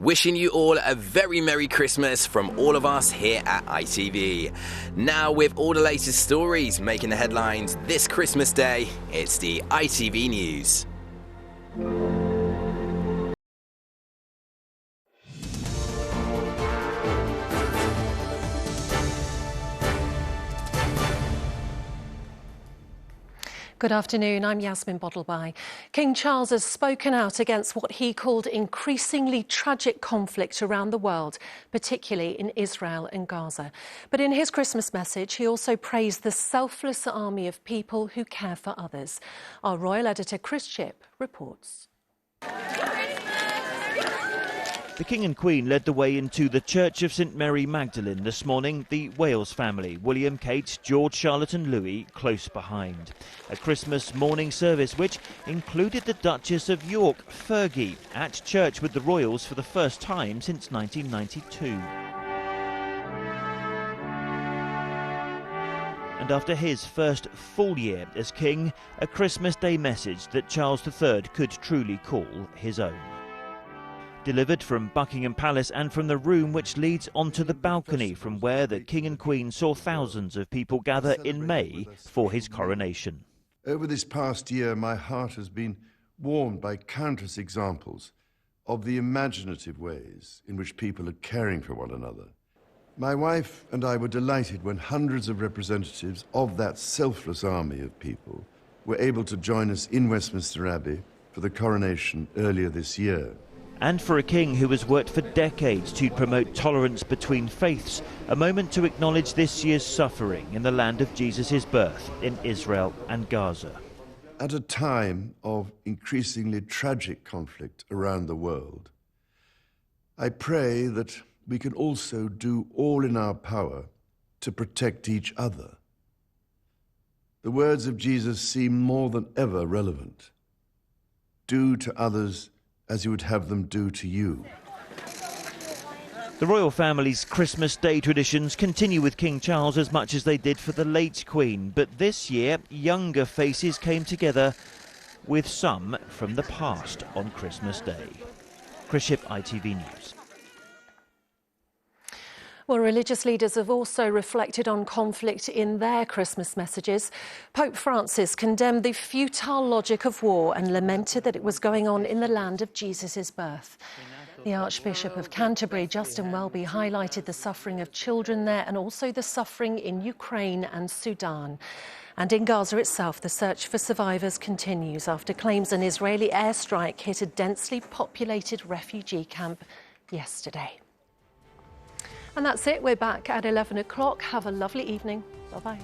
Wishing you all a very Merry Christmas from all of us here at ITV. Now, with all the latest stories making the headlines this Christmas Day, it's the ITV News. Good afternoon, I'm Yasmin Bodalbhai. King Charles has spoken out against what he called increasingly tragic conflict around the world, particularly in Israel and Gaza. But in his Christmas message, he also praised the selfless army of people who care for others. Our royal editor Chris Shipp reports. The King and Queen led the way into the Church of St Mary Magdalene this morning, the Wales family, William, Kate, George, Charlotte and Louis, close behind. A Christmas morning service which included the Duchess of York, Fergie, at church with the royals for the first time since 1992. And after his first full year as king, a Christmas Day message that Charles III could truly call his own. Delivered from Buckingham Palace and from the room which leads onto the balcony from where the King and Queen saw thousands of people gather in May for his coronation. Over this past year, my heart has been warmed by countless examples of the imaginative ways in which people are caring for one another. My wife and I were delighted when hundreds of representatives of that selfless army of people were able to join us in Westminster Abbey for the coronation earlier this year. And for a king who has worked for decades to promote tolerance between faiths, a moment to acknowledge this year's suffering in the land of Jesus' birth in Israel and Gaza. At a time of increasingly tragic conflict around the world, I pray that we can also do all in our power to protect each other. The words of Jesus seem more than ever relevant. Do to others as you would have them do to you. The royal family's Christmas Day traditions continue with King Charles as much as they did for the late Queen, but this year younger faces came together with some from the past on Christmas Day. Chris Shipp, ITV News. Well, religious leaders have also reflected on conflict in their Christmas messages. Pope Francis condemned the futile logic of war and lamented that it was going on in the land of Jesus' birth. The Archbishop of Canterbury, Justin Welby, highlighted the suffering of children there and also the suffering in Ukraine and Sudan. And in Gaza itself, the search for survivors continues after claims an Israeli airstrike hit a densely populated refugee camp yesterday. And that's it. We're back at 11 o'clock. Have a lovely evening. Bye-bye.